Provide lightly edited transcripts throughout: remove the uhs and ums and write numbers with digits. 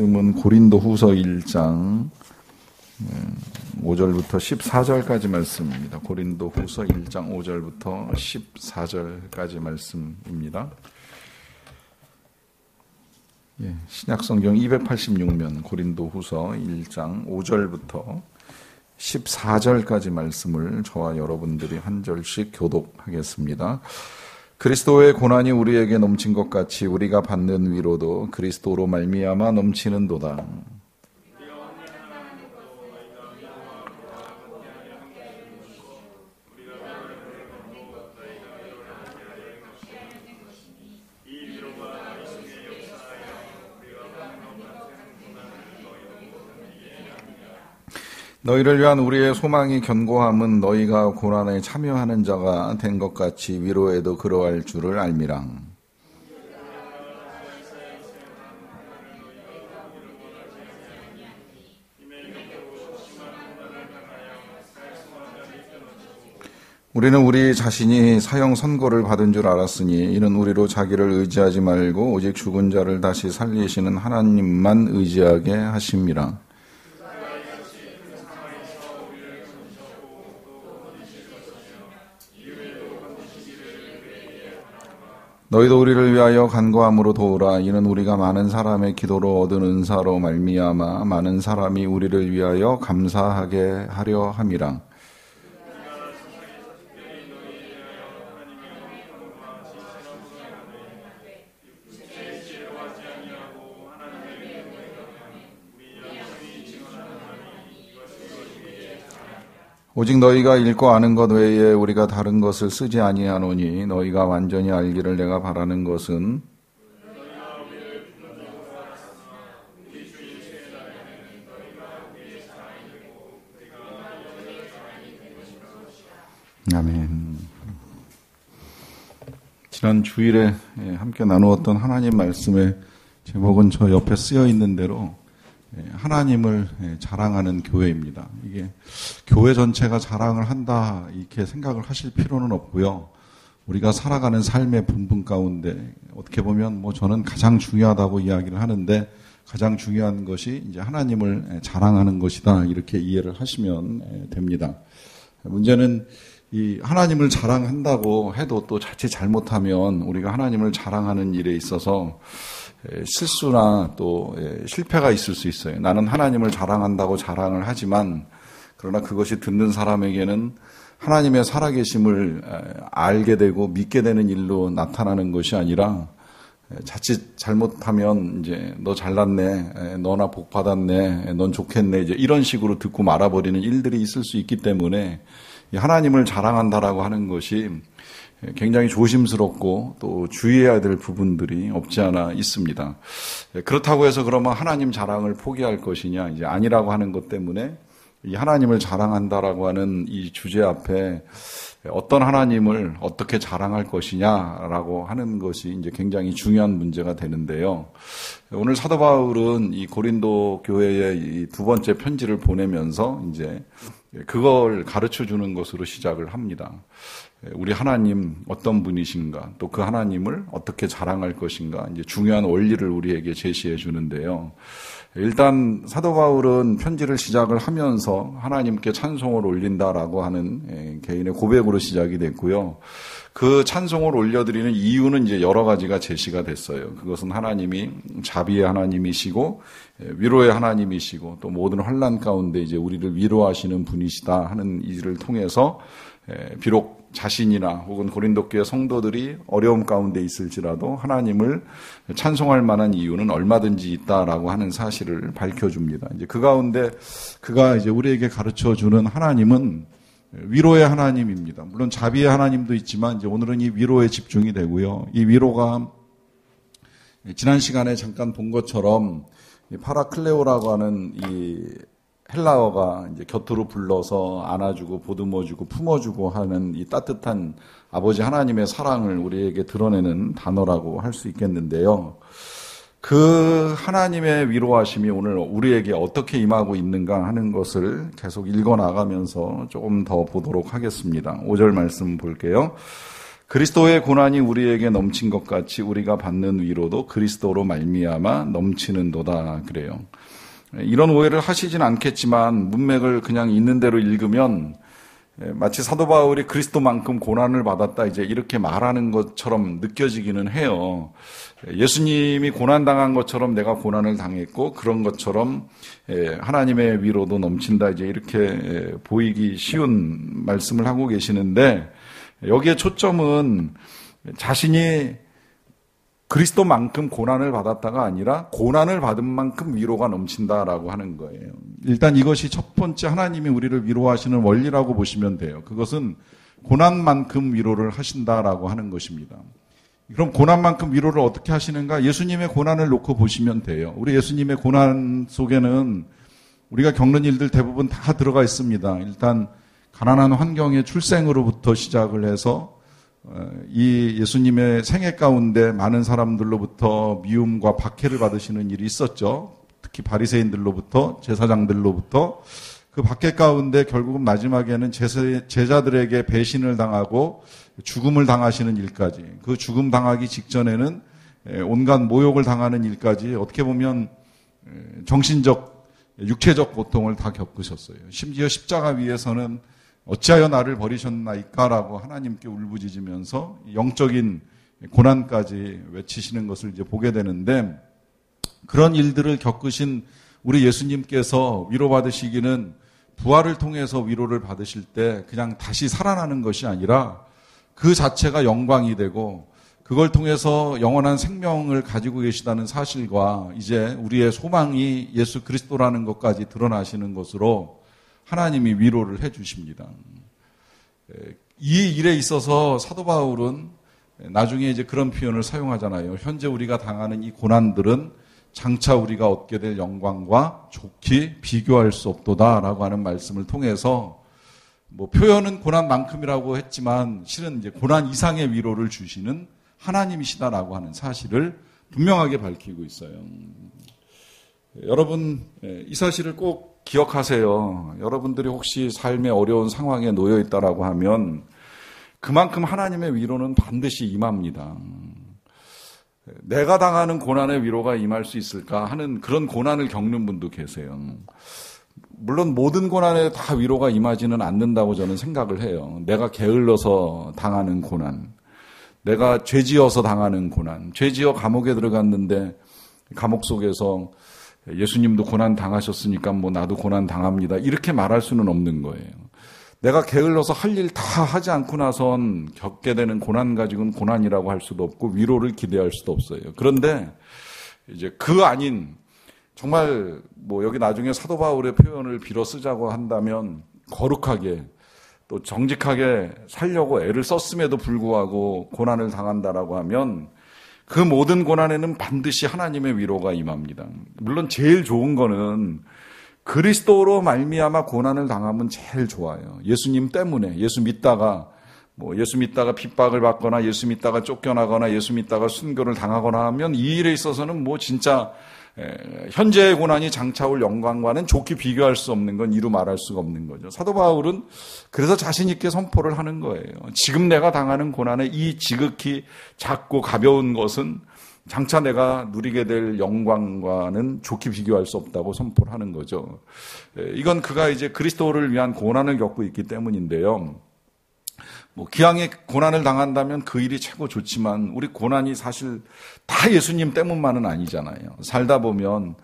말씀은 고린도후서 1장 5절부터 14절까지 말씀입니다. 고린도후서 1장 5절부터 14절까지 말씀입니다. 신약성경 286면 고린도후서 1장 5절부터 14절까지 말씀을 저와 여러분들이 한 절씩 교독하겠습니다. 그리스도의 고난이 우리에게 넘친 것 같이 우리가 받는 위로도 그리스도로 말미암아 넘치는도다. 너희를 위한 우리의 소망이 견고함은 너희가 고난에 참여하는 자가 된 것 같이 위로에도 그러할 줄을 알미라. 우리는 우리 자신이 사형 선고를 받은 줄 알았으니 이는 우리로 자기를 의지하지 말고 오직 죽은 자를 다시 살리시는 하나님만 의지하게 하심이라. 너희도 우리를 위하여 간구함으로 도우라. 이는 우리가 많은 사람의 기도로 얻은 은사로 말미암아 많은 사람이 우리를 위하여 감사하게 하려 함이라. 오직 너희가 읽고 아는 것 외에 우리가 다른 것을 쓰지 아니하노니 너희가 완전히 알기를 내가 바라는 것은 아멘. 지난 주일에 함께 나누었던 하나님 말씀의 제목은 저 옆에 쓰여 있는 대로 하나님을 자랑하는 교회입니다. 이게 교회 전체가 자랑을 한다 이렇게 생각을 하실 필요는 없고요. 우리가 살아가는 삶의 본분 가운데 어떻게 보면 저는 가장 중요하다고 이야기를 하는데 가장 중요한 것이 이제 하나님을 자랑하는 것이다 이렇게 이해를 하시면 됩니다. 문제는 이 하나님을 자랑한다고 해도 또 자칫 잘못하면 우리가 하나님을 자랑하는 일에 있어서 실수나 또 실패가 있을 수 있어요. 나는 하나님을 자랑한다고 자랑을 하지만 그러나 그것이 듣는 사람에게는 하나님의 살아계심을 알게 되고 믿게 되는 일로 나타나는 것이 아니라 자칫 잘못하면 이제 너 잘났네, 너나 복 받았네, 넌 좋겠네 이제 이런 식으로 듣고 말아버리는 일들이 있을 수 있기 때문에 하나님을 자랑한다라고 하는 것이 굉장히 조심스럽고 또 주의해야 될 부분들이 없지 않아 있습니다. 그렇다고 해서 그러면 하나님 자랑을 포기할 것이냐 이제 아니라고 하는 것 때문에 이 하나님을 자랑한다라고 하는 이 주제 앞에 어떤 하나님을 어떻게 자랑할 것이냐라고 하는 것이 이제 굉장히 중요한 문제가 되는데요. 오늘 사도 바울은 이 고린도 교회에 이 두 번째 편지를 보내면서 이제 그걸 가르쳐 주는 것으로 시작을 합니다. 우리 하나님 어떤 분이신가, 또 그 하나님을 어떻게 자랑할 것인가, 이제 중요한 원리를 우리에게 제시해 주는데요. 일단 사도 바울은 편지를 시작을 하면서 하나님께 찬송을 올린다라고 하는 개인의 고백으로 시작이 됐고요. 그 찬송을 올려드리는 이유는 이제 여러 가지가 제시가 됐어요. 그것은 하나님이 자비의 하나님이시고 위로의 하나님이시고 또 모든 환난 가운데 이제 우리를 위로하시는 분이시다 하는 일을 통해서 비록 자신이나 혹은 고린도 교회 성도들이 어려움 가운데 있을지라도 하나님을 찬송할 만한 이유는 얼마든지 있다라고 하는 사실을 밝혀줍니다. 이제 그 가운데 그가 이제 우리에게 가르쳐 주는 하나님은 위로의 하나님입니다. 물론 자비의 하나님도 있지만 이제 오늘은 이 위로에 집중이 되고요. 이 위로가 지난 시간에 잠깐 본 것처럼 파라클레오라고 하는 이 헬라어가 이제 곁으로 불러서 안아주고 보듬어주고 품어주고 하는 이 따뜻한 아버지 하나님의 사랑을 우리에게 드러내는 단어라고 할 수 있겠는데요. 그 하나님의 위로하심이 오늘 우리에게 어떻게 임하고 있는가 하는 것을 계속 읽어나가면서 조금 더 보도록 하겠습니다. 5절 말씀 볼게요. 그리스도의 고난이 우리에게 넘친 것 같이 우리가 받는 위로도 그리스도로 말미암아 넘치는도다 그래요. 이런 오해를 하시진 않겠지만 문맥을 그냥 있는 대로 읽으면 마치 사도 바울이 그리스도만큼 고난을 받았다 이제 이렇게 말하는 것처럼 느껴지기는 해요. 예수님이 고난당한 것처럼 내가 고난을 당했고 그런 것처럼 하나님의 위로도 넘친다 이제 이렇게 보이기 쉬운 말씀을 하고 계시는데 여기에 초점은 자신이 그리스도만큼 고난을 받았다가 아니라 고난을 받은 만큼 위로가 넘친다라고 하는 거예요. 일단 이것이 첫 번째 하나님이 우리를 위로하시는 원리라고 보시면 돼요. 그것은 고난만큼 위로를 하신다라고 하는 것입니다. 그럼 고난만큼 위로를 어떻게 하시는가? 예수님의 고난을 놓고 보시면 돼요. 우리 예수님의 고난 속에는 우리가 겪는 일들 대부분 다 들어가 있습니다. 일단 가난한 환경의 출생으로부터 시작을 해서 이 예수님의 생애 가운데 많은 사람들로부터 미움과 박해를 받으시는 일이 있었죠. 특히 바리새인들로부터 제사장들로부터 그 박해 가운데 결국은 마지막에는 제자들에게 배신을 당하고 죽음을 당하시는 일까지, 그 죽음 당하기 직전에는 온갖 모욕을 당하는 일까지 어떻게 보면 정신적, 육체적 고통을 다 겪으셨어요. 심지어 십자가 위에서는 어찌하여 나를 버리셨나이까라고 하나님께 울부짖으면서 영적인 고난까지 외치시는 것을 이제 보게 되는데, 그런 일들을 겪으신 우리 예수님께서 위로받으시기는 부활을 통해서 위로를 받으실 때 그냥 다시 살아나는 것이 아니라 그 자체가 영광이 되고 그걸 통해서 영원한 생명을 가지고 계시다는 사실과 이제 우리의 소망이 예수 그리스도라는 것까지 드러나시는 것으로 하나님이 위로를 해 주십니다. 이 일에 있어서 사도 바울은 나중에 이제 그런 표현을 사용하잖아요. 현재 우리가 당하는 이 고난들은 장차 우리가 얻게 될 영광과 좋게 비교할 수 없도다라고 하는 말씀을 통해서 표현은 고난만큼이라고 했지만 실은 이제 고난 이상의 위로를 주시는 하나님이시다라고 하는 사실을 분명하게 밝히고 있어요. 여러분, 이 사실을 꼭 기억하세요. 여러분들이 혹시 삶의 어려운 상황에 놓여 있다라고 하면 그만큼 하나님의 위로는 반드시 임합니다. 내가 당하는 고난의 위로가 임할 수 있을까 하는 그런 고난을 겪는 분도 계세요. 물론 모든 고난에 다 위로가 임하지는 않는다고 저는 생각을 해요. 내가 게을러서 당하는 고난, 내가 죄지어서 당하는 고난, 죄지어 감옥에 들어갔는데 감옥 속에서 예수님도 고난 당하셨으니까 나도 고난 당합니다, 이렇게 말할 수는 없는 거예요. 내가 게을러서 할 일 다 하지 않고 나선 겪게 되는 고난 가지고는 고난이라고 할 수도 없고 위로를 기대할 수도 없어요. 그런데 이제 그 아닌 정말 여기 나중에 사도 바울의 표현을 빌어 쓰자고 한다면 거룩하게 또 정직하게 살려고 애를 썼음에도 불구하고 고난을 당한다라고 하면 그 모든 고난에는 반드시 하나님의 위로가 임합니다. 물론 제일 좋은 거는 그리스도로 말미암아 고난을 당하면 제일 좋아요. 예수님 때문에, 예수 믿다가 핍박을 받거나 예수 믿다가 쫓겨나거나 예수 믿다가 순교를 당하거나 하면 이 일에 있어서는 진짜 현재의 고난이 장차 올 영광과는 좋게 비교할 수 없는 건 이루 말할 수가 없는 거죠. 사도 바울은 그래서 자신 있게 선포를 하는 거예요. 지금 내가 당하는 고난의 이 지극히 작고 가벼운 것은 장차 내가 누리게 될 영광과는 좋게 비교할 수 없다고 선포를 하는 거죠. 이건 그가 이제 그리스도를 위한 고난을 겪고 있기 때문인데요. 기왕에 고난을 당한다면 그 일이 최고 좋지만 우리 고난이 사실 다 예수님 때문만은 아니잖아요. 살다 보면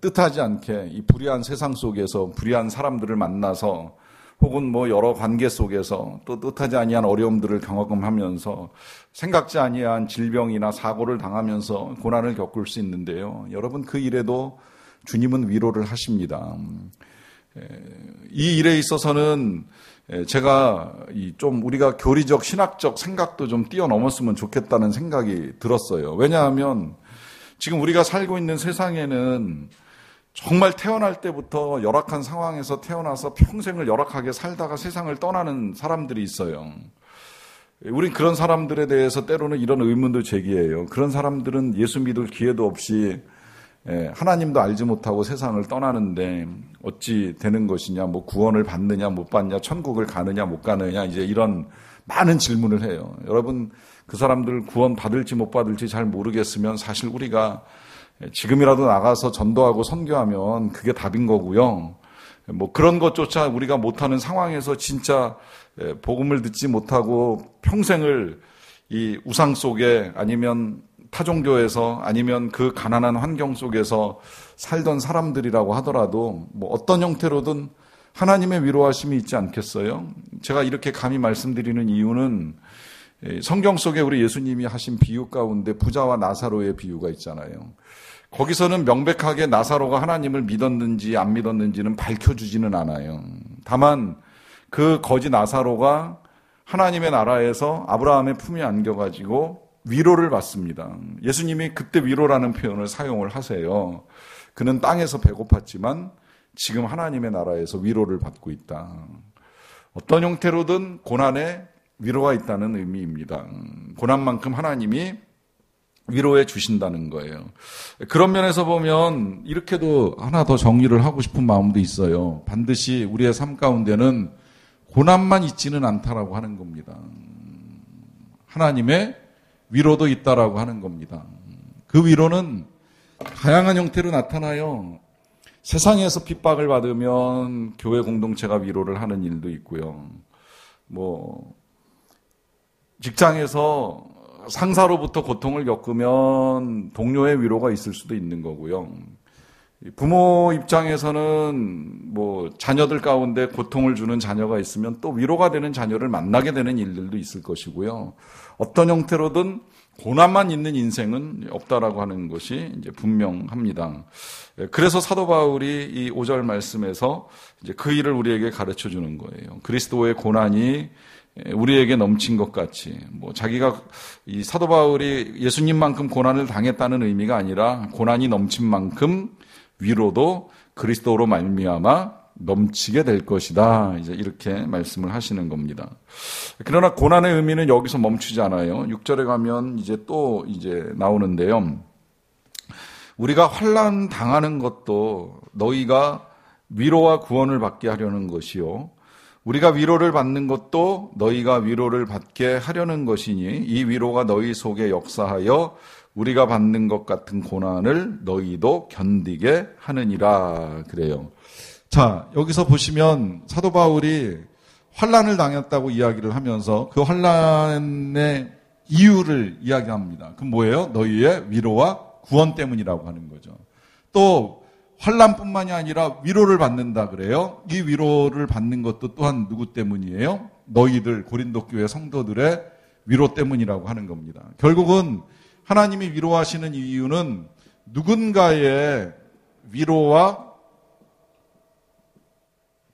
뜻하지 않게 이 불의한 세상 속에서 불의한 사람들을 만나서 혹은 여러 관계 속에서 또 뜻하지 아니한 어려움들을 경험하면서 생각지 아니한 질병이나 사고를 당하면서 고난을 겪을 수 있는데요. 여러분, 그 일에도 주님은 위로를 하십니다. 이 일에 있어서는 제가 좀 우리가 교리적 신학적 생각도 좀 뛰어넘었으면 좋겠다는 생각이 들었어요. 왜냐하면 지금 우리가 살고 있는 세상에는 정말 태어날 때부터 열악한 상황에서 태어나서 평생을 열악하게 살다가 세상을 떠나는 사람들이 있어요. 우린 그런 사람들에 대해서 때로는 이런 의문도 제기해요. 그런 사람들은 예수 믿을 기회도 없이 하나님도 알지 못하고 세상을 떠나는데 어찌 되는 것이냐, 구원을 받느냐 못 받느냐, 천국을 가느냐 못 가느냐, 이제 이런 많은 질문을 해요. 여러분, 그 사람들 구원 받을지 못 받을지 잘 모르겠으면 사실 우리가 지금이라도 나가서 전도하고 선교하면 그게 답인 거고요. 뭐 그런 것조차 우리가 못하는 상황에서 진짜 복음을 듣지 못하고 평생을 이 우상 속에 아니면 타종교에서 아니면 그 가난한 환경 속에서 살던 사람들이라고 하더라도 뭐 어떤 형태로든 하나님의 위로하심이 있지 않겠어요? 제가 이렇게 감히 말씀드리는 이유는 성경 속에 우리 예수님이 하신 비유 가운데 부자와 나사로의 비유가 있잖아요. 거기서는 명백하게 나사로가 하나님을 믿었는지 안 믿었는지는 밝혀주지는 않아요. 다만 그 거지 나사로가 하나님의 나라에서 아브라함의 품에 안겨가지고 위로를 받습니다. 예수님이 그때 위로라는 표현을 사용을 하세요. 그는 땅에서 배고팠지만 지금 하나님의 나라에서 위로를 받고 있다. 어떤 형태로든 고난에 위로가 있다는 의미입니다. 고난만큼 하나님이 위로해 주신다는 거예요. 그런 면에서 보면 이렇게도 하나 더 정리를 하고 싶은 마음도 있어요. 반드시 우리의 삶 가운데는 고난만 있지는 않다라고 하는 겁니다. 하나님의 위로도 있다라고 하는 겁니다. 그 위로는 다양한 형태로 나타나요. 세상에서 핍박을 받으면 교회 공동체가 위로를 하는 일도 있고요. 뭐 직장에서 상사로부터 고통을 겪으면 동료의 위로가 있을 수도 있는 거고요. 부모 입장에서는 뭐 자녀들 가운데 고통을 주는 자녀가 있으면 또 위로가 되는 자녀를 만나게 되는 일들도 있을 것이고요. 어떤 형태로든 고난만 있는 인생은 없다라고 하는 것이 이제 분명합니다. 그래서 사도 바울이 이 5절 말씀에서 이제 그 일을 우리에게 가르쳐 주는 거예요. 그리스도의 고난이 우리에게 넘친 것 같이, 뭐 자기가 이 사도 바울이 예수님만큼 고난을 당했다는 의미가 아니라 고난이 넘친 만큼 위로도 그리스도로 말미암아 넘치게 될 것이다. 이제 이렇게 말씀을 하시는 겁니다. 그러나 고난의 의미는 여기서 멈추지 않아요. 6절에 가면 이제 또 이제 나오는데요. 우리가 환난 당하는 것도 너희가 위로와 구원을 받게 하려는 것이요. 우리가 위로를 받는 것도 너희가 위로를 받게 하려는 것이니 이 위로가 너희 속에 역사하여 우리가 받는 것 같은 고난을 너희도 견디게 하느니라. 그래요. 자, 여기서 보시면 사도 바울이 환난을 당했다고 이야기를 하면서 그 환난의 이유를 이야기합니다. 그럼 뭐예요? 너희의 위로와 구원 때문이라고 하는 거죠. 또 환난뿐만이 아니라 위로를 받는다 그래요. 이 위로를 받는 것도 또한 누구 때문이에요? 너희들 고린도 교회 성도들의 위로 때문이라고 하는 겁니다. 결국은 하나님이 위로하시는 이유는 누군가의 위로와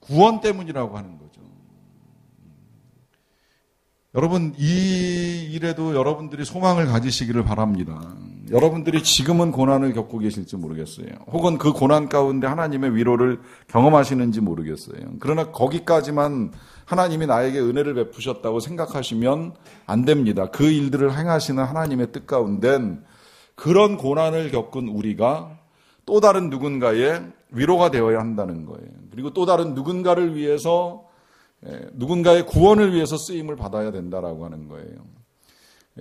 구원 때문이라고 하는 거죠. 여러분, 이 일에도 여러분들이 소망을 가지시기를 바랍니다. 여러분들이 지금은 고난을 겪고 계실지 모르겠어요. 혹은 그 고난 가운데 하나님의 위로를 경험하시는지 모르겠어요. 그러나 거기까지만 하나님이 나에게 은혜를 베푸셨다고 생각하시면 안 됩니다. 그 일들을 행하시는 하나님의 뜻 가운데는 그런 고난을 겪은 우리가 또 다른 누군가의 위로가 되어야 한다는 거예요. 그리고 또 다른 누군가를 위해서 누군가의 구원을 위해서 쓰임을 받아야 된다라고 하는 거예요.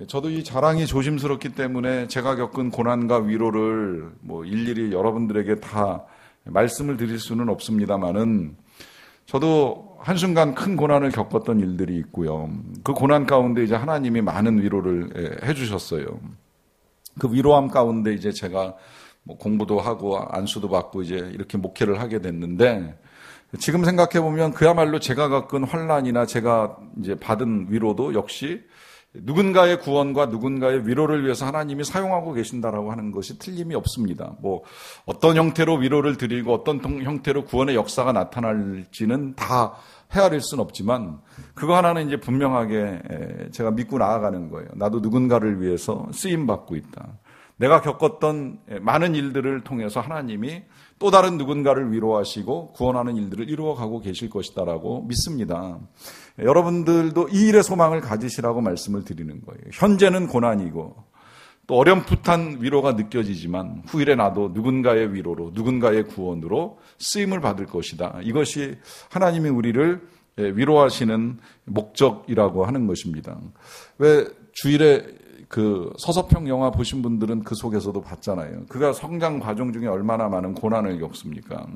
저도 이 자랑이 조심스럽기 때문에 제가 겪은 고난과 위로를 뭐 일일이 여러분들에게 다 말씀을 드릴 수는 없습니다만은 저도 한순간 큰 고난을 겪었던 일들이 있고요. 그 고난 가운데 이제 하나님이 많은 위로를 해주셨어요. 그 위로함 가운데 이제 제가 뭐 공부도 하고 안수도 받고 이제 이렇게 목회를 하게 됐는데 지금 생각해 보면 그야말로 제가 겪은 환난이나 제가 이제 받은 위로도 역시 누군가의 구원과 누군가의 위로를 위해서 하나님이 사용하고 계신다라고 하는 것이 틀림이 없습니다. 뭐 어떤 형태로 위로를 드리고 어떤 형태로 구원의 역사가 나타날지는 다 헤아릴 수는 없지만 그거 하나는 이제 분명하게 제가 믿고 나아가는 거예요. 나도 누군가를 위해서 쓰임 받고 있다. 내가 겪었던 많은 일들을 통해서 하나님이 또 다른 누군가를 위로하시고 구원하는 일들을 이루어가고 계실 것이다라고 믿습니다. 여러분들도 이 일의 소망을 가지시라고 말씀을 드리는 거예요. 현재는 고난이고 또 어렴풋한 위로가 느껴지지만 후일에 나도 누군가의 위로로 누군가의 구원으로 쓰임을 받을 것이다. 이것이 하나님이 우리를 위로하시는 목적이라고 하는 것입니다. 왜 주일에 그 서서평 영화 보신 분들은 그 속에서도 봤잖아요. 그가 성장 과정 중에 얼마나 많은 고난을 겪습니까?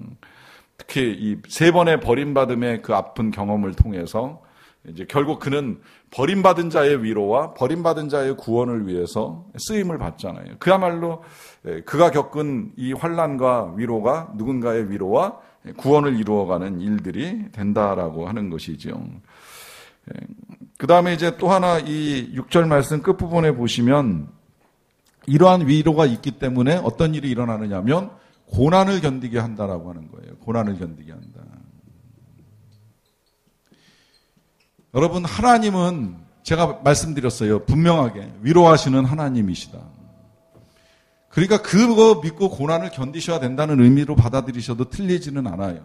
특히 이 3번의 버림받음의 그 아픈 경험을 통해서 이제 결국 그는 버림받은 자의 위로와 버림받은 자의 구원을 위해서 쓰임을 받잖아요. 그야말로 그가 겪은 이 환난과 위로가 누군가의 위로와 구원을 이루어가는 일들이 된다라고 하는 것이죠. 그 다음에 이제 또 하나 이 6절 말씀 끝부분에 보시면 이러한 위로가 있기 때문에 어떤 일이 일어나느냐 하면 고난을 견디게 한다라고 하는 거예요. 고난을 견디게 한다. 여러분, 하나님은 제가 말씀드렸어요. 분명하게 위로하시는 하나님이시다. 그러니까 그거 믿고 고난을 견디셔야 된다는 의미로 받아들이셔도 틀리지는 않아요.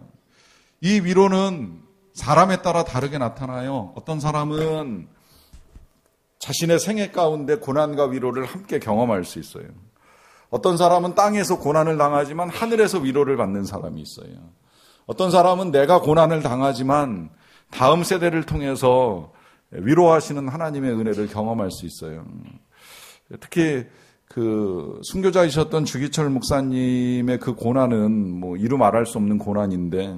이 위로는 사람에 따라 다르게 나타나요. 어떤 사람은 자신의 생애 가운데 고난과 위로를 함께 경험할 수 있어요. 어떤 사람은 땅에서 고난을 당하지만 하늘에서 위로를 받는 사람이 있어요. 어떤 사람은 내가 고난을 당하지만 다음 세대를 통해서 위로하시는 하나님의 은혜를 경험할 수 있어요. 특히 그 순교자이셨던 주기철 목사님의 그 고난은 뭐 이루 말할 수 없는 고난인데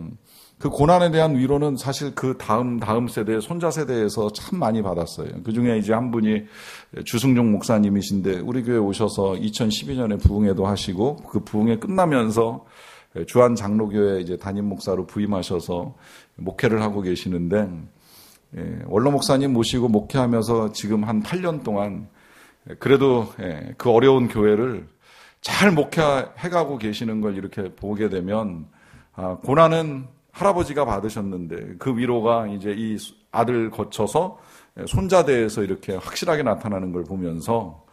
그 고난에 대한 위로는 사실 그 다음 세대, 손자 세대에서 참 많이 받았어요. 그 중에 이제 한 분이 주승종 목사님이신데 우리 교회 오셔서 2012년에 부흥회도 하시고 그 부흥회 끝나면서 주한 장로교회 이제 담임 목사로 부임하셔서 목회를 하고 계시는데 원로 목사님 모시고 목회하면서 지금 한 8년 동안 그래도 그 어려운 교회를 잘 목회해가고 계시는 걸 이렇게 보게 되면 고난은 할아버지가 받으셨는데 그 위로가 이제 이 아들 거쳐서 손자대에서 이렇게 확실하게 나타나는 걸 보면서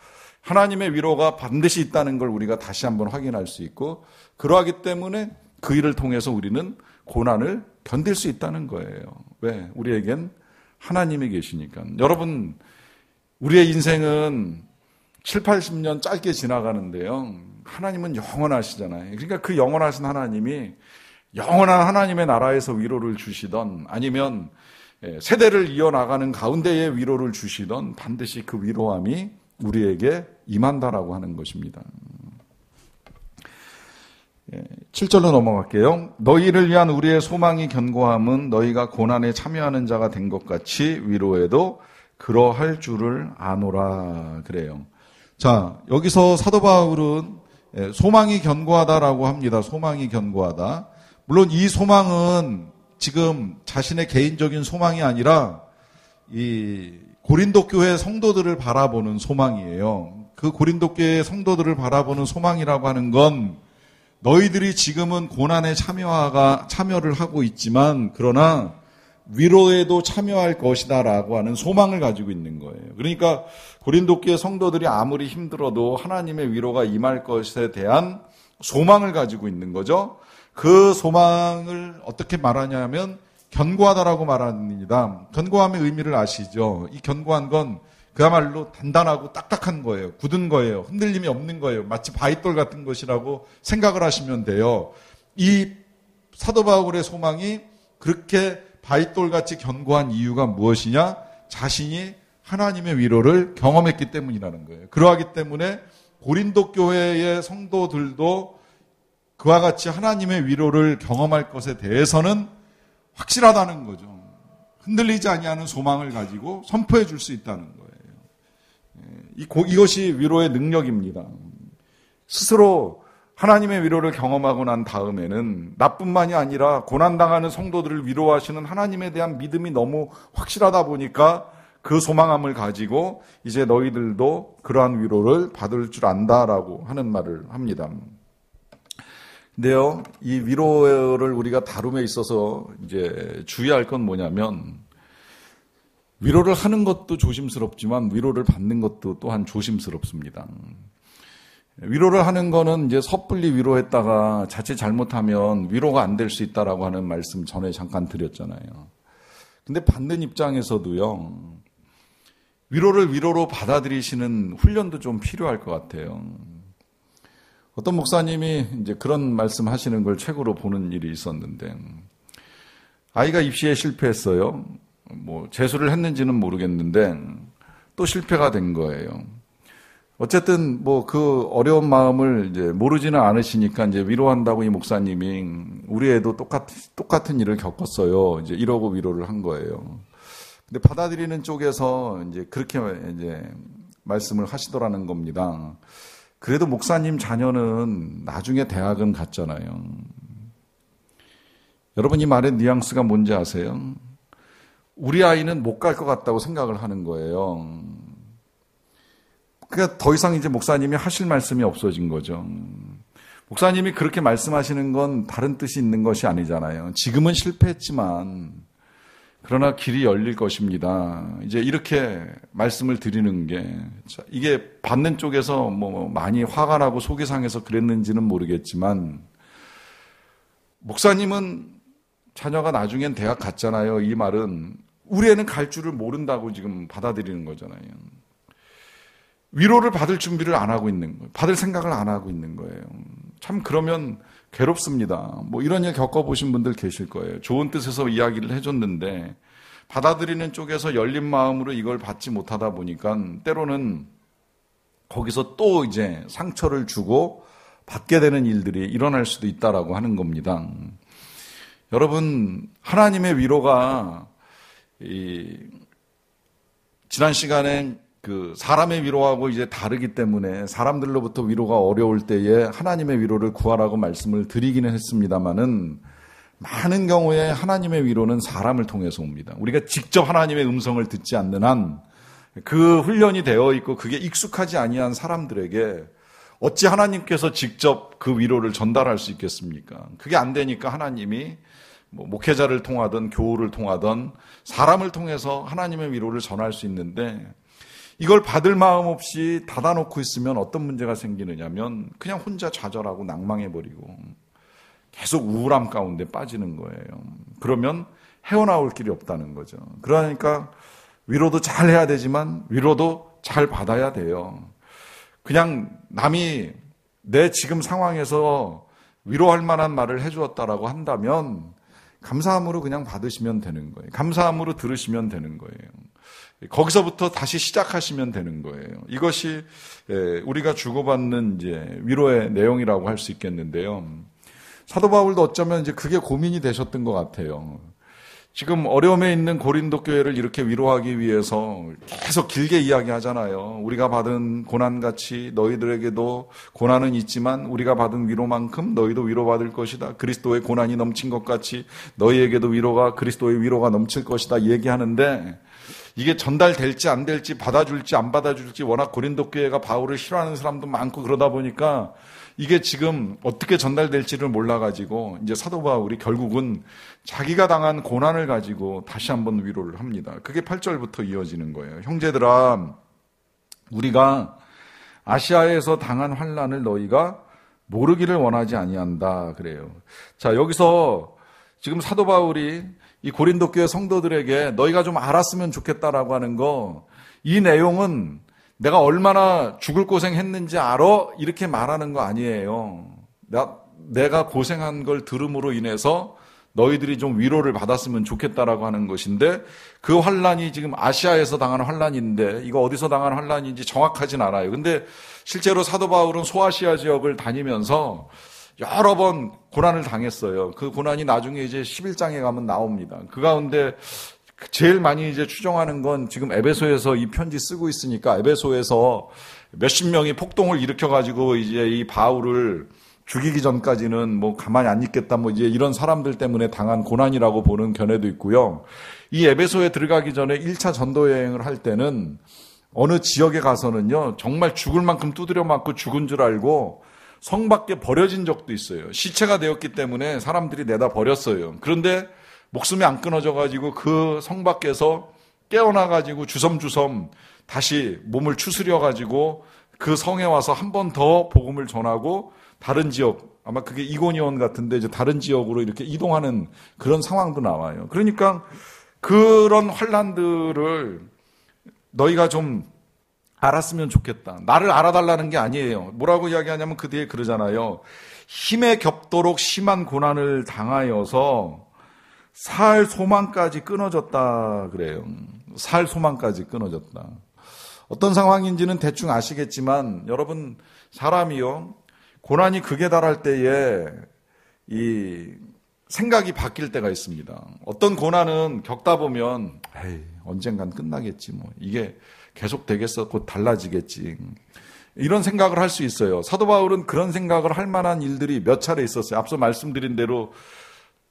하나님의 위로가 반드시 있다는 걸 우리가 다시 한번 확인할 수 있고 그러하기 때문에 그 일을 통해서 우리는 고난을 견딜 수 있다는 거예요. 왜? 우리에겐 하나님이 계시니까. 여러분, 우리의 인생은 7, 80년 짧게 지나가는데요. 하나님은 영원하시잖아요. 그러니까 그 영원하신 하나님이 영원한 하나님의 나라에서 위로를 주시던 아니면 세대를 이어나가는 가운데에 위로를 주시던 반드시 그 위로함이 우리에게 임한다라고 하는 것입니다. 7절로 넘어갈게요. 너희를 위한 우리의 소망이 견고함은 너희가 고난에 참여하는 자가 된 것 같이 위로에도 그러할 줄을 아노라 그래요. 자, 여기서 사도 바울은 소망이 견고하다라고 합니다. 소망이 견고하다. 물론 이 소망은 지금 자신의 개인적인 소망이 아니라 이 고린도 교회 성도들을 바라보는 소망이에요. 그 고린도 교회 성도들을 바라보는 소망이라고 하는 건 너희들이 지금은 고난에 참여를 하고 있지만 그러나 위로에도 참여할 것이다라고 하는 소망을 가지고 있는 거예요. 그러니까 고린도 교회 성도들이 아무리 힘들어도 하나님의 위로가 임할 것에 대한 소망을 가지고 있는 거죠. 그 소망을 어떻게 말하냐면 견고하다라고 말합니다. 견고함의 의미를 아시죠? 이 견고한 건 그야말로 단단하고 딱딱한 거예요. 굳은 거예요. 흔들림이 없는 거예요. 마치 바위돌 같은 것이라고 생각을 하시면 돼요. 이 사도 바울의 소망이 그렇게 바위돌같이 견고한 이유가 무엇이냐? 자신이 하나님의 위로를 경험했기 때문이라는 거예요. 그러하기 때문에 고린도 교회의 성도들도 그와 같이 하나님의 위로를 경험할 것에 대해서는 확실하다는 거죠. 흔들리지 아니하는 소망을 가지고 선포해 줄 수 있다는 거예요. 이것이 위로의 능력입니다. 스스로 하나님의 위로를 경험하고 난 다음에는 나뿐만이 아니라 고난당하는 성도들을 위로하시는 하나님에 대한 믿음이 너무 확실하다 보니까 그 소망함을 가지고 이제 너희들도 그러한 위로를 받을 줄 안다라고 하는 말을 합니다. 근데요, 이 위로를 우리가 다룸에 있어서 이제 주의할 건 뭐냐면 위로를 하는 것도 조심스럽지만 위로를 받는 것도 또한 조심스럽습니다. 위로를 하는 거는 이제 섣불리 위로했다가 자칫 잘못하면 위로가 안 될 수 있다라고 하는 말씀 전에 잠깐 드렸잖아요. 근데 받는 입장에서도요, 위로를 위로로 받아들이시는 훈련도 좀 필요할 것 같아요. 어떤 목사님이 이제 그런 말씀 하시는 걸 책으로 보는 일이 있었는데, 아이가 입시에 실패했어요. 재수를 했는지는 모르겠는데 또 실패가 된 거예요. 어쨌든 그 어려운 마음을 이제 모르지는 않으시니까 이제 위로한다고 이 목사님이 우리 애도 똑같은 일을 겪었어요. 이제 이러고 위로를 한 거예요. 근데 받아들이는 쪽에서 이제 그렇게 이제 말씀을 하시더라는 겁니다. 그래도 목사님 자녀는 나중에 대학은 갔잖아요. 여러분 이 말의 뉘앙스가 뭔지 아세요? 우리 아이는 못 갈 것 같다고 생각을 하는 거예요. 그러니까 더 이상 이제 목사님이 하실 말씀이 없어진 거죠. 목사님이 그렇게 말씀하시는 건 다른 뜻이 있는 것이 아니잖아요. 지금은 실패했지만 그러나 길이 열릴 것입니다. 이제 이렇게 말씀을 드리는 게 이게 받는 쪽에서 많이 화가 나고 속이 상해서 그랬는지는 모르겠지만 목사님은 자녀가 나중엔 대학 갔잖아요. 이 말은 우리 애는 갈 줄을 모른다고 지금 받아들이는 거잖아요. 위로를 받을 준비를 안 하고 있는 거예요. 받을 생각을 안 하고 있는 거예요. 참 그러면 괴롭습니다. 이런 일 겪어보신 분들 계실 거예요. 좋은 뜻에서 이야기를 해줬는데 받아들이는 쪽에서 열린 마음으로 이걸 받지 못하다 보니까 때로는 거기서 또 이제 상처를 주고 받게 되는 일들이 일어날 수도 있다라고 하는 겁니다. 여러분, 하나님의 위로가 지난 시간에 사람의 위로하고 이제 다르기 때문에 사람들로부터 위로가 어려울 때에 하나님의 위로를 구하라고 말씀을 드리기는 했습니다만은 많은 경우에 하나님의 위로는 사람을 통해서 옵니다. 우리가 직접 하나님의 음성을 듣지 않는 한 그 훈련이 되어 있고 그게 익숙하지 아니한 사람들에게 어찌 하나님께서 직접 그 위로를 전달할 수 있겠습니까? 그게 안 되니까 하나님이 목회자를 통하든 교우를 통하든 사람을 통해서 하나님의 위로를 전할 수 있는데 이걸 받을 마음 없이 닫아놓고 있으면 어떤 문제가 생기느냐면 그냥 혼자 좌절하고 낭망해버리고 계속 우울함 가운데 빠지는 거예요. 그러면 헤어나올 길이 없다는 거죠. 그러니까 위로도 잘 해야 되지만 위로도 잘 받아야 돼요. 그냥 남이 내 지금 상황에서 위로할 만한 말을 해주었다라고 한다면 감사함으로 그냥 받으시면 되는 거예요. 감사함으로 들으시면 되는 거예요. 거기서부터 다시 시작하시면 되는 거예요. 이것이 우리가 주고받는 이제 위로의 내용이라고 할 수 있겠는데요. 사도 바울도 어쩌면 이제 그게 고민이 되셨던 것 같아요. 지금 어려움에 있는 고린도 교회를 이렇게 위로하기 위해서 계속 길게 이야기하잖아요. 우리가 받은 고난같이 너희들에게도 고난은 있지만 우리가 받은 위로만큼 너희도 위로받을 것이다. 그리스도의 고난이 넘친 것 같이 너희에게도 그리스도의 위로가 넘칠 것이다 얘기하는데 이게 전달될지 안 될지 받아줄지 안 받아줄지 워낙 고린도 교회가 바울을 싫어하는 사람도 많고 그러다 보니까 이게 지금 어떻게 전달될지를 몰라가지고 이제 사도 바울이 결국은 자기가 당한 고난을 가지고 다시 한번 위로를 합니다. 그게 8절부터 이어지는 거예요. 형제들아, 우리가 아시아에서 당한 환난을 너희가 모르기를 원하지 아니한다 그래요. 자, 여기서 지금 사도 바울이 이 고린도 교회 성도들에게 너희가 좀 알았으면 좋겠다라고 하는 거, 이 내용은 내가 얼마나 죽을 고생했는지 알아? 이렇게 말하는 거 아니에요. 내가 고생한 걸 들음으로 인해서 너희들이 좀 위로를 받았으면 좋겠다라고 하는 것인데 그 환난이 지금 아시아에서 당한 환난인데 이거 어디서 당한 환난인지 정확하진 않아요. 근데 실제로 사도 바울은 소아시아 지역을 다니면서 여러 번 고난을 당했어요. 그 고난이 나중에 이제 11장에 가면 나옵니다. 그 가운데 제일 많이 이제 추정하는 건 지금 에베소에서 이 편지 쓰고 있으니까 에베소에서 몇십 명이 폭동을 일으켜가지고 이제 이 바울을 죽이기 전까지는 가만히 안 있겠다 이제 이런 사람들 때문에 당한 고난이라고 보는 견해도 있고요. 이 에베소에 들어가기 전에 1차 전도 여행을 할 때는 어느 지역에 가서는요 정말 죽을 만큼 두드려 맞고 죽은 줄 알고 성 밖에 버려진 적도 있어요. 시체가 되었기 때문에 사람들이 내다 버렸어요. 그런데 목숨이 안 끊어져가지고 그 성 밖에서 깨어나가지고 주섬주섬 다시 몸을 추스려가지고 그 성에 와서 한 번 더 복음을 전하고 다른 지역, 아마 그게 이고니온 같은데 이제 다른 지역으로 이렇게 이동하는 그런 상황도 나와요. 그러니까 그런 환난들을 너희가 좀 알았으면 좋겠다. 나를 알아달라는 게 아니에요. 뭐라고 이야기하냐면 그 뒤에 그러잖아요. 힘에 겹도록 심한 고난을 당하여서 살 소망까지 끊어졌다 그래요. 살 소망까지 끊어졌다. 어떤 상황인지는 대충 아시겠지만 여러분, 사람이요, 고난이 극에 달할 때에 이 생각이 바뀔 때가 있습니다. 어떤 고난은 겪다 보면 에이, 언젠간 끝나겠지, 뭐 이게 계속 되겠어, 곧 달라지겠지, 이런 생각을 할 수 있어요. 사도 바울은 그런 생각을 할 만한 일들이 몇 차례 있었어요. 앞서 말씀드린 대로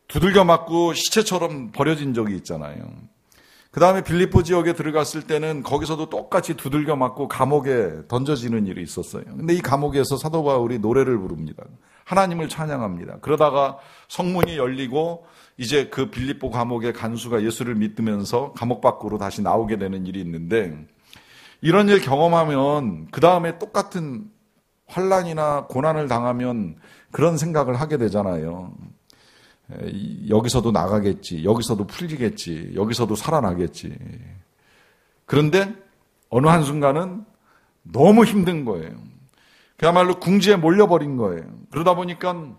두들겨 맞고 시체처럼 버려진 적이 있잖아요. 그 다음에 빌립보 지역에 들어갔을 때는 거기서도 똑같이 두들겨 맞고 감옥에 던져지는 일이 있었어요. 근데 이 감옥에서 사도 바울이 노래를 부릅니다. 하나님을 찬양합니다. 그러다가 성문이 열리고 이제 그 빌립보 감옥의 간수가 예수를 믿으면서 감옥 밖으로 다시 나오게 되는 일이 있는데, 이런 일 경험하면 그 다음에 똑같은 환난이나 고난을 당하면 그런 생각을 하게 되잖아요. 여기서도 나가겠지, 여기서도 풀리겠지, 여기서도 살아나겠지. 그런데 어느 한순간은 너무 힘든 거예요. 그야말로 궁지에 몰려버린 거예요. 그러다 보니까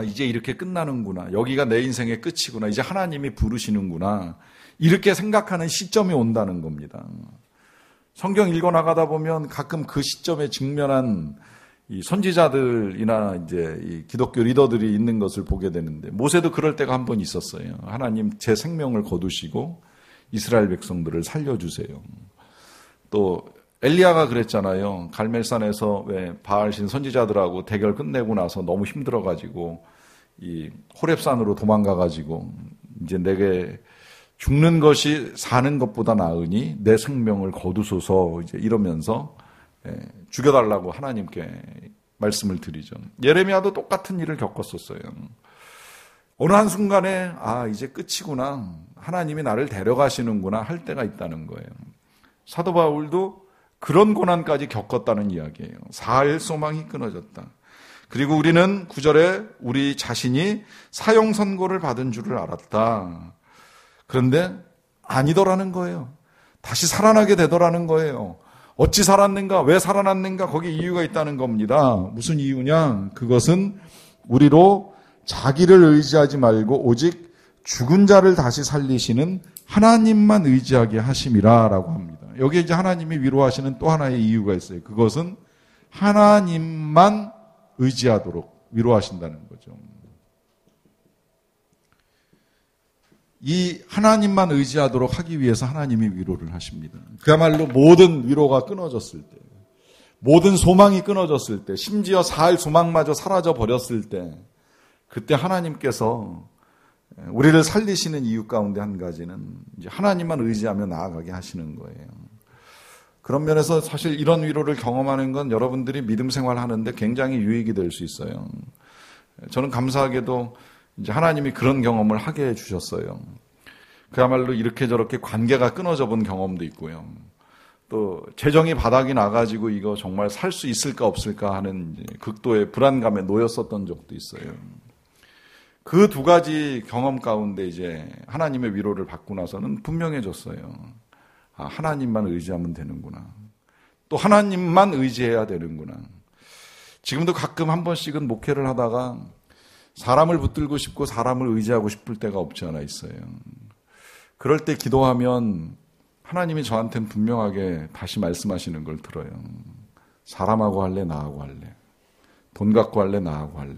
이제 이렇게 끝나는구나, 여기가 내 인생의 끝이구나, 이제 하나님이 부르시는구나, 이렇게 생각하는 시점이 온다는 겁니다. 성경 읽어나가다 보면 가끔 그 시점에 직면한 이 선지자들이나 이제 이 기독교 리더들이 있는 것을 보게 되는데, 모세도 그럴 때가 한 번 있었어요. 하나님, 제 생명을 거두시고 이스라엘 백성들을 살려주세요. 또 엘리야가 그랬잖아요. 갈멜산에서 왜 바알신 선지자들하고 대결 끝내고 나서 너무 힘들어가지고 이 호렙산으로 도망가가지고 이제 내게 죽는 것이 사는 것보다 나으니 내 생명을 거두소서, 이제 이러면서 죽여달라고 하나님께 말씀을 드리죠. 예레미야도 똑같은 일을 겪었었어요. 어느 한순간에 이제 끝이구나, 하나님이 나를 데려가시는구나 할 때가 있다는 거예요. 사도 바울도 그런 고난까지 겪었다는 이야기예요. 살 소망이 끊어졌다. 그리고 우리는 9절에 우리 자신이 사형 선고를 받은 줄을 알았다. 그런데 아니더라는 거예요. 다시 살아나게 되더라는 거예요. 어찌 살았는가? 왜 살아났는가? 거기에 이유가 있다는 겁니다. 무슨 이유냐? 그것은 우리로 자기를 의지하지 말고 오직 죽은 자를 다시 살리시는 하나님만 의지하게 하심이라 라고 합니다. 여기에 이제 하나님이 위로하시는 또 하나의 이유가 있어요. 그것은 하나님만 의지하도록 위로하신다는 거죠. 이 하나님만 의지하도록 하기 위해서 하나님이 위로를 하십니다. 그야말로 모든 위로가 끊어졌을 때, 모든 소망이 끊어졌을 때, 심지어 살 소망마저 사라져 버렸을 때, 그때 하나님께서 우리를 살리시는 이유 가운데 한 가지는 이제 하나님만 의지하며 나아가게 하시는 거예요. 그런 면에서 사실 이런 위로를 경험하는 건 여러분들이 믿음 생활하는데 굉장히 유익이 될 수 있어요. 저는 감사하게도 이제 하나님이 그런 경험을 하게 해주셨어요. 그야말로 이렇게 저렇게 관계가 끊어져 본 경험도 있고요. 또 재정이 바닥이 나가지고 이거 정말 살 수 있을까 없을까 하는 극도의 불안감에 놓였었던 적도 있어요. 그 두 가지 경험 가운데 이제 하나님의 위로를 받고 나서는 분명해졌어요. 하나님만 의지하면 되는구나. 또 하나님만 의지해야 되는구나. 지금도 가끔 한 번씩은 목회를 하다가 사람을 붙들고 싶고 사람을 의지하고 싶을 때가 없지 않아 있어요. 그럴 때 기도하면 하나님이 저한테는 분명하게 다시 말씀하시는 걸 들어요. 사람하고 할래, 나하고 할래? 돈 갖고 할래, 나하고 할래?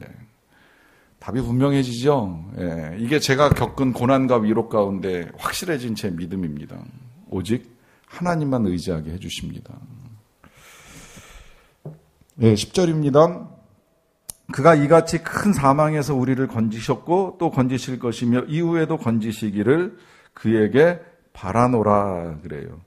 답이 분명해지죠. 이게 제가 겪은 고난과 위로 가운데 확실해진 제 믿음입니다. 오직 하나님만 의지하게 해주십니다. 10절입니다. 그가 이같이 큰 사망에서 우리를 건지셨고 또 건지실 것이며 이후에도 건지시기를 그에게 바라노라 그래요.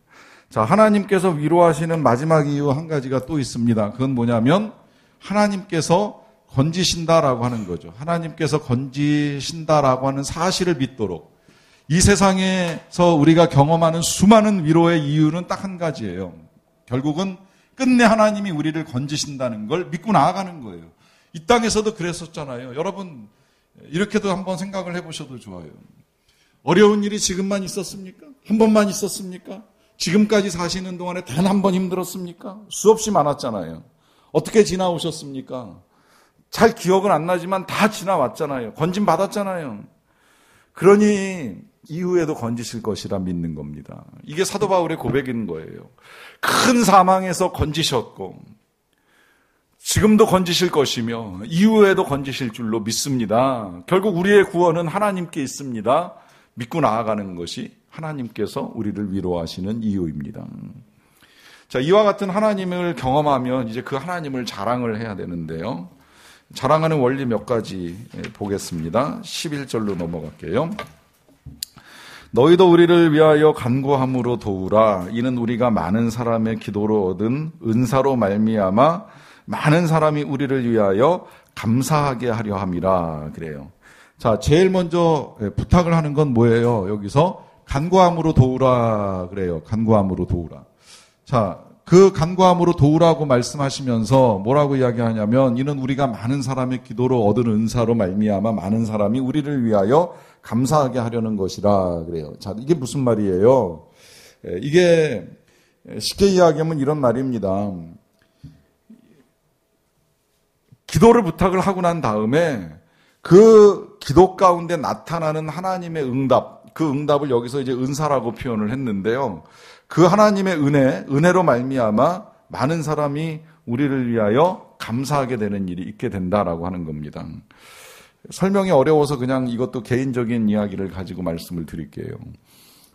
자, 하나님께서 위로하시는 마지막 이유 한 가지가 또 있습니다. 그건 뭐냐면 하나님께서 건지신다라고 하는 거죠. 하나님께서 건지신다라고 하는 사실을 믿도록. 이 세상에서 우리가 경험하는 수많은 위로의 이유는 딱 한 가지예요. 결국은 끝내 하나님이 우리를 건지신다는 걸 믿고 나아가는 거예요. 이 땅에서도 그랬었잖아요. 여러분 이렇게도 한번 생각을 해보셔도 좋아요. 어려운 일이 지금만 있었습니까? 한 번만 있었습니까? 지금까지 사시는 동안에 단 한 번 힘들었습니까? 수없이 많았잖아요. 어떻게 지나오셨습니까? 잘 기억은 안 나지만 다 지나왔잖아요. 건짐 받았잖아요. 그러니 이후에도 건지실 것이라 믿는 겁니다. 이게 사도 바울의 고백인 거예요. 큰 사망에서 건지셨고 지금도 건지실 것이며 이후에도 건지실 줄로 믿습니다. 결국 우리의 구원은 하나님께 있습니다. 믿고 나아가는 것이 하나님께서 우리를 위로하시는 이유입니다. 자, 이와 같은 하나님을 경험하면 이제 그 하나님을 자랑을 해야 되는데요. 자랑하는 원리 몇 가지 보겠습니다. 11절로 넘어갈게요. 너희도 우리를 위하여 간구함으로 도우라. 이는 우리가 많은 사람의 기도로 얻은 은사로 말미암아 많은 사람이 우리를 위하여 감사하게 하려 함이라. 그래요. 자, 제일 먼저 부탁을 하는 건 뭐예요? 여기서 간구함으로 도우라 그래요. 간구함으로 도우라. 자, 그 간구함으로 도우라고 말씀하시면서 뭐라고 이야기하냐면 이는 우리가 많은 사람의 기도로 얻은 은사로 말미암아 많은 사람이 우리를 위하여 감사하게 하려는 것이라 그래요. 자, 이게 무슨 말이에요? 이게 쉽게 이야기하면 이런 말입니다. 기도를 부탁을 하고 난 다음에 그 기도 가운데 나타나는 하나님의 응답, 그 응답을 여기서 이제 은사라고 표현을 했는데요. 그 하나님의 은혜로 말미암아 많은 사람이 우리를 위하여 감사하게 되는 일이 있게 된다라고 하는 겁니다. 설명이 어려워서 그냥 이것도 개인적인 이야기를 가지고 말씀을 드릴게요.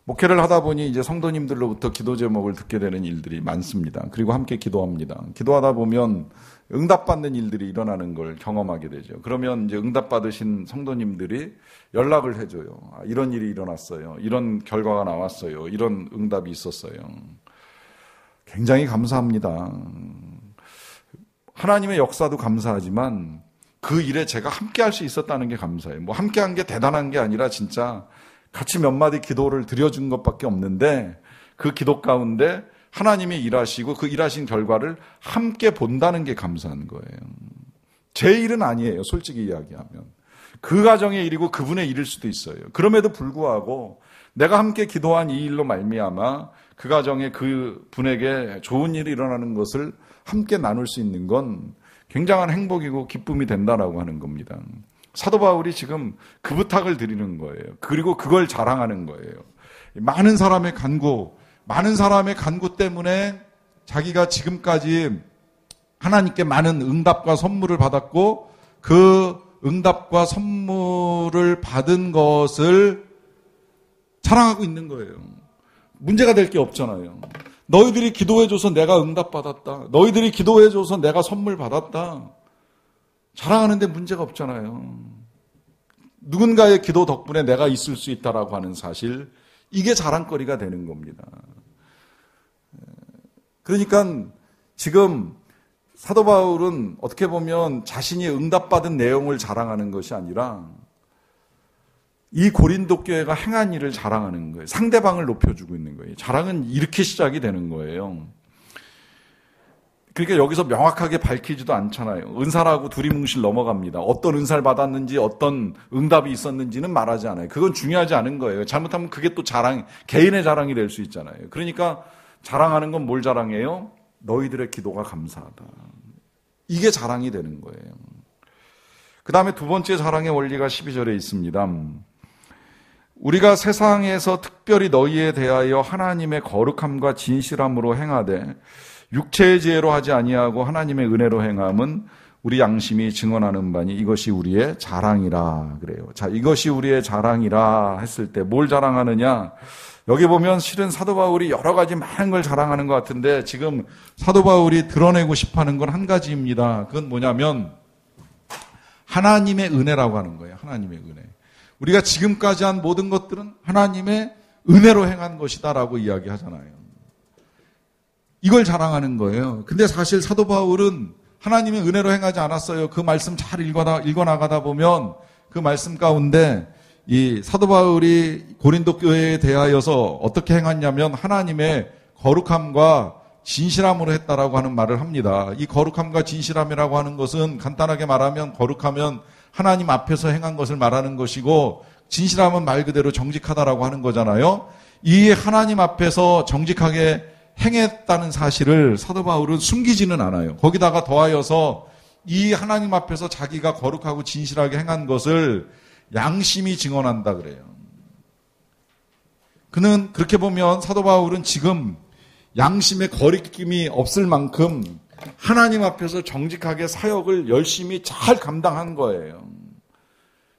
목회를 하다 보니 이제 성도님들로부터 기도 제목을 듣게 되는 일들이 많습니다. 그리고 함께 기도합니다. 기도하다 보면 응답받는 일들이 일어나는 걸 경험하게 되죠. 그러면 이제 응답받으신 성도님들이 연락을 해줘요. 아, 이런 일이 일어났어요. 이런 결과가 나왔어요. 이런 응답이 있었어요. 굉장히 감사합니다. 하나님의 역사도 감사하지만 그 일에 제가 함께 할 수 있었다는 게 감사해요. 뭐 함께 한 게 대단한 게 아니라 진짜 같이 몇 마디 기도를 드려준 것밖에 없는데 그 기도 가운데 하나님이 일하시고 그 일하신 결과를 함께 본다는 게 감사한 거예요. 제 일은 아니에요. 솔직히 이야기하면. 그 가정의 일이고 그분의 일일 수도 있어요. 그럼에도 불구하고 내가 함께 기도한 이 일로 말미암아 그 가정에 그 분에게 좋은 일이 일어나는 것을 함께 나눌 수 있는 건 굉장한 행복이고 기쁨이 된다라고 하는 겁니다. 사도 바울이 지금 그 부탁을 드리는 거예요. 그리고 그걸 자랑하는 거예요. 많은 사람의 간구 때문에 자기가 지금까지 하나님께 많은 응답과 선물을 받았고 그 응답과 선물을 받은 것을 자랑하고 있는 거예요. 문제가 될 게 없잖아요. 너희들이 기도해줘서 내가 응답받았다. 너희들이 기도해줘서 내가 선물 받았다. 자랑하는데 문제가 없잖아요. 누군가의 기도 덕분에 내가 있을 수 있다라고 하는 사실, 이게 자랑거리가 되는 겁니다. 그러니까 지금 사도 바울은 어떻게 보면 자신이 응답받은 내용을 자랑하는 것이 아니라 이 고린도 교회가 행한 일을 자랑하는 거예요. 상대방을 높여주고 있는 거예요. 자랑은 이렇게 시작이 되는 거예요. 그러니까 여기서 명확하게 밝히지도 않잖아요. 은사라고 두리뭉실 넘어갑니다. 어떤 은사를 받았는지 어떤 응답이 있었는지는 말하지 않아요. 그건 중요하지 않은 거예요. 잘못하면 그게 또 개인의 자랑이 될 수 있잖아요. 그러니까 자랑하는 건 뭘 자랑해요? 너희들의 기도가 감사하다. 이게 자랑이 되는 거예요. 그 다음에 두 번째 자랑의 원리가 12절에 있습니다. 우리가 세상에서 특별히 너희에 대하여 하나님의 거룩함과 진실함으로 행하되 육체의 지혜로 하지 아니하고 하나님의 은혜로 행함은 우리 양심이 증언하는 바니 이것이 우리의 자랑이라 그래요. 자, 이것이 우리의 자랑이라 했을 때 뭘 자랑하느냐? 여기 보면 실은 사도 바울이 여러 가지 많은 걸 자랑하는 것 같은데 지금 사도 바울이 드러내고 싶어하는 건 한 가지입니다. 그건 뭐냐면 하나님의 은혜라고 하는 거예요. 하나님의 은혜. 우리가 지금까지 한 모든 것들은 하나님의 은혜로 행한 것이다라고 이야기하잖아요. 이걸 자랑하는 거예요. 근데 사실 사도 바울은 하나님의 은혜로 행하지 않았어요. 그 말씀 잘 읽어나가다 보면 그 말씀 가운데 이 사도 바울이 고린도 교회에 대하여서 어떻게 행했냐면 하나님의 거룩함과 진실함으로 했다라고 하는 말을 합니다. 이 거룩함과 진실함이라고 하는 것은 간단하게 말하면 거룩하면 하나님 앞에서 행한 것을 말하는 것이고 진실함은 말 그대로 정직하다라고 하는 거잖아요. 이 하나님 앞에서 정직하게 행했다는 사실을 사도 바울은 숨기지는 않아요. 거기다가 더하여서 이 하나님 앞에서 자기가 거룩하고 진실하게 행한 것을 양심이 증언한다 그래요. 그는 그렇게 보면 사도 바울은 지금 양심의 거리낌이 없을 만큼 하나님 앞에서 정직하게 사역을 열심히 잘 감당한 거예요.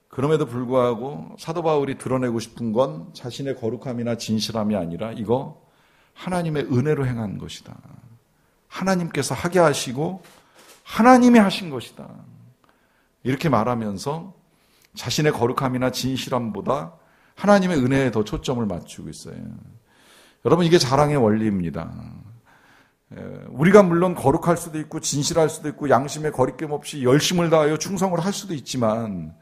그럼에도 불구하고 사도 바울이 드러내고 싶은 건 자신의 거룩함이나 진실함이 아니라 이거 하나님의 은혜로 행한 것이다. 하나님께서 하게 하시고 하나님이 하신 것이다. 이렇게 말하면서 자신의 거룩함이나 진실함보다 하나님의 은혜에 더 초점을 맞추고 있어요. 여러분, 이게 자랑의 원리입니다. 우리가 물론 거룩할 수도 있고 진실할 수도 있고 양심의 거리낌 없이 열심을 다하여 충성을 할 수도 있지만,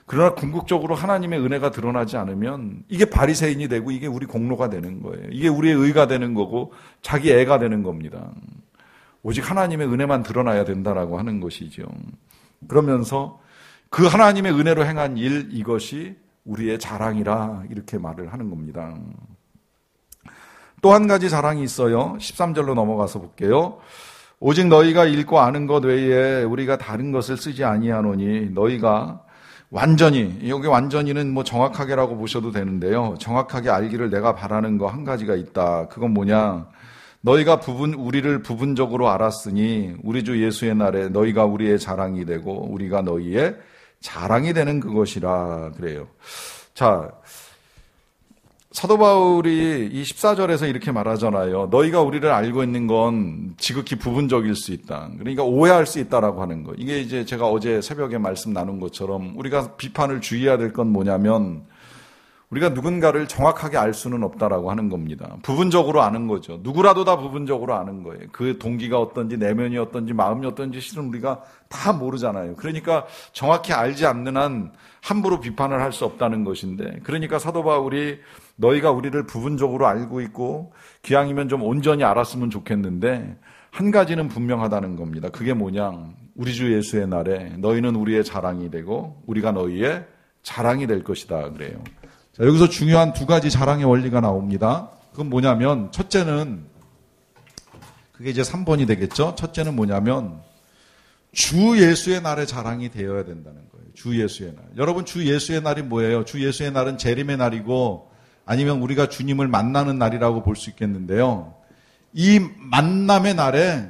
그러나 궁극적으로 하나님의 은혜가 드러나지 않으면 이게 바리새인이 되고 이게 우리 공로가 되는 거예요. 이게 우리의 의가 되는 거고 자기 애가 되는 겁니다. 오직 하나님의 은혜만 드러나야 된다라고 하는 것이죠. 그러면서 그 하나님의 은혜로 행한 일, 이것이 우리의 자랑이라 이렇게 말을 하는 겁니다. 또 한 가지 자랑이 있어요. 13절로 넘어가서 볼게요. 오직 너희가 읽고 아는 것 외에 우리가 다른 것을 쓰지 아니하노니 너희가 완전히, 여기 완전히는 뭐 정확하게라고 보셔도 되는데요. 정확하게 알기를 내가 바라는 거 한 가지가 있다. 그건 뭐냐? 너희가 우리를 부분적으로 알았으니 우리 주 예수의 날에 너희가 우리의 자랑이 되고 우리가 너희의 자랑이 되는 그것이라 그래요. 자, 사도 바울이 이 14절에서 이렇게 말하잖아요. 너희가 우리를 알고 있는 건 지극히 부분적일 수 있다. 그러니까 오해할 수 있다라고 하는 거. 이게 이제 제가 어제 새벽에 말씀 나눈 것처럼 우리가 비판을 주의해야 될 건 뭐냐면 우리가 누군가를 정확하게 알 수는 없다라고 하는 겁니다. 부분적으로 아는 거죠. 누구라도 다 부분적으로 아는 거예요. 그 동기가 어떤지 내면이 어떤지 마음이 어떤지 실은 우리가 다 모르잖아요. 그러니까 정확히 알지 않는 한 함부로 비판을 할 수 없다는 것인데, 그러니까 사도 바울이 너희가 우리를 부분적으로 알고 있고 기왕이면 좀 온전히 알았으면 좋겠는데 한 가지는 분명하다는 겁니다. 그게 뭐냐? 우리 주 예수의 날에 너희는 우리의 자랑이 되고 우리가 너희의 자랑이 될 것이다 그래요. 자, 여기서 중요한 두 가지 자랑의 원리가 나옵니다. 그건 뭐냐면, 첫째는, 그게 이제 3번이 되겠죠? 첫째는 뭐냐면, 주 예수의 날에 자랑이 되어야 된다는 거예요. 주 예수의 날. 여러분, 주 예수의 날이 뭐예요? 주 예수의 날은 재림의 날이고, 아니면 우리가 주님을 만나는 날이라고 볼 수 있겠는데요. 이 만남의 날에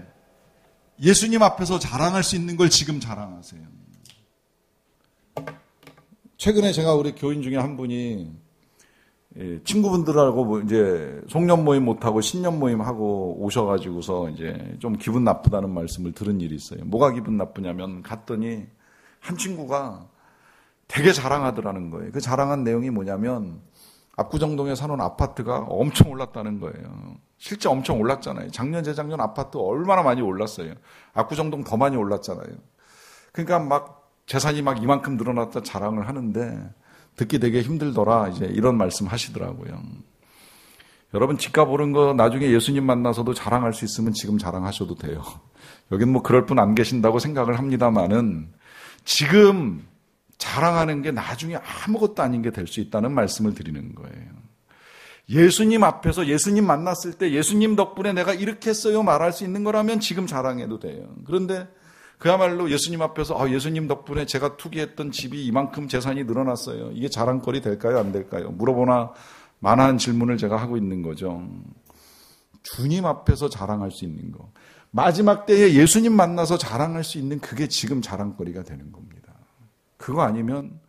예수님 앞에서 자랑할 수 있는 걸 지금 자랑하세요. 최근에 제가 우리 교인 중에 한 분이 친구분들하고 이제 송년 모임 못하고 신년 모임 하고 오셔가지고서 이제 좀 기분 나쁘다는 말씀을 들은 일이 있어요. 뭐가 기분 나쁘냐면 갔더니 한 친구가 되게 자랑하더라는 거예요. 그 자랑한 내용이 뭐냐면 압구정동에 사는 아파트가 엄청 올랐다는 거예요. 실제 엄청 올랐잖아요. 작년, 재작년 아파트 얼마나 많이 올랐어요. 압구정동 더 많이 올랐잖아요. 그러니까 막 재산이 막 이만큼 늘어났다 자랑을 하는데 듣기 되게 힘들더라. 이제 이런 말씀 하시더라고요. 여러분, 집값 오른 거 나중에 예수님 만나서도 자랑할 수 있으면 지금 자랑하셔도 돼요. 여긴 뭐 그럴 분 안 계신다고 생각을 합니다만은 지금 자랑하는 게 나중에 아무것도 아닌 게 될 수 있다는 말씀을 드리는 거예요. 예수님 앞에서 예수님 만났을 때 예수님 덕분에 내가 이렇게 했어요 말할 수 있는 거라면 지금 자랑해도 돼요. 그런데 그야말로 예수님 앞에서 예수님 덕분에 제가 투기했던 집이 이만큼 재산이 늘어났어요. 이게 자랑거리 될까요? 안 될까요? 물어보나 만한 질문을 제가 하고 있는 거죠. 주님 앞에서 자랑할 수 있는 거. 마지막 때에 예수님 만나서 자랑할 수 있는 그게 지금 자랑거리가 되는 겁니다. 그거 아니면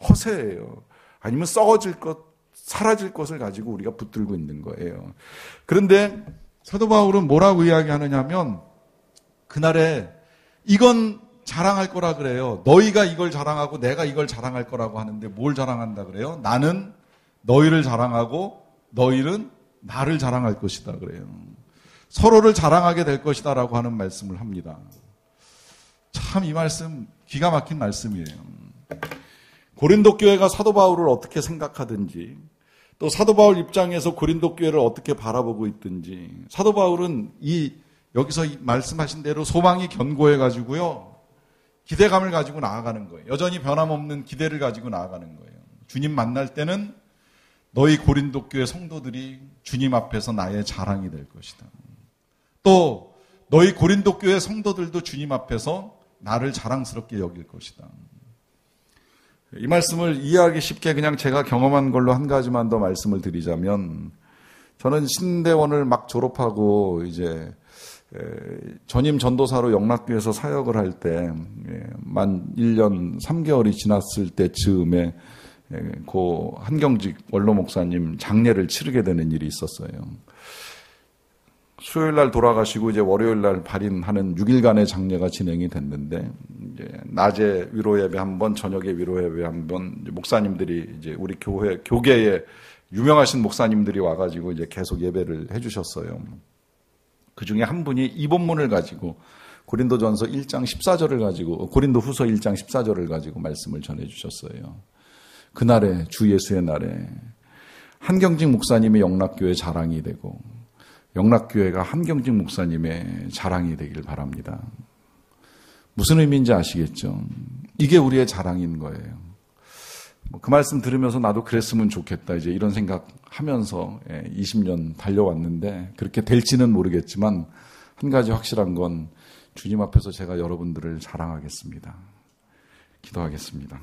허세예요. 아니면 썩어질 것, 사라질 것을 가지고 우리가 붙들고 있는 거예요. 그런데 사도 바울은 뭐라고 이야기하느냐면 그날에 이건 자랑할 거라 그래요. 너희가 이걸 자랑하고 내가 이걸 자랑할 거라고 하는데 뭘 자랑한다 그래요? 나는 너희를 자랑하고 너희는 나를 자랑할 것이다 그래요. 서로를 자랑하게 될 것이다 라고 하는 말씀을 합니다. 참 이 말씀 기가 막힌 말씀이에요. 고린도 교회가 사도 바울을 어떻게 생각하든지 또 사도 바울 입장에서 고린도 교회를 어떻게 바라보고 있든지 사도 바울은 여기서 말씀하신 대로 소망이 견고해가지고요. 기대감을 가지고 나아가는 거예요. 여전히 변함없는 기대를 가지고 나아가는 거예요. 주님 만날 때는 너희 고린도 교회 성도들이 주님 앞에서 나의 자랑이 될 것이다. 또 너희 고린도 교회 성도들도 주님 앞에서 나를 자랑스럽게 여길 것이다. 이 말씀을 이해하기 쉽게 그냥 제가 경험한 걸로 한 가지만 더 말씀을 드리자면, 저는 신대원을 막 졸업하고 이제 전임 전도사로 영락교에서 사역을 할 때 만 1년 3개월이 지났을 때 즈음에 고 한경직 원로 목사님 장례를 치르게 되는 일이 있었어요. 수요일 날 돌아가시고 이제 월요일 날 발인하는 6일간의 장례가 진행이 됐는데, 이제 낮에 위로 예배 한 번, 저녁에 위로 예배 한 번, 목사님들이 이제 우리 교계에 유명하신 목사님들이 와가지고 이제 계속 예배를 해주셨어요. 그 중에 한 분이 이 본문을 가지고 고린도전서 1장 14절을 가지고 고린도후서 1장 14절을 가지고 말씀을 전해주셨어요. 그날에 주 예수의 날에 한경직 목사님의 영락교회 자랑이 되고 영락교회가 한경직 목사님의 자랑이 되길 바랍니다. 무슨 의미인지 아시겠죠? 이게 우리의 자랑인 거예요. 그 말씀 들으면서 나도 그랬으면 좋겠다, 이제 이런 생각하면서 20년 달려왔는데, 그렇게 될지는 모르겠지만 한 가지 확실한 건 주님 앞에서 제가 여러분들을 자랑하겠습니다. 기도하겠습니다.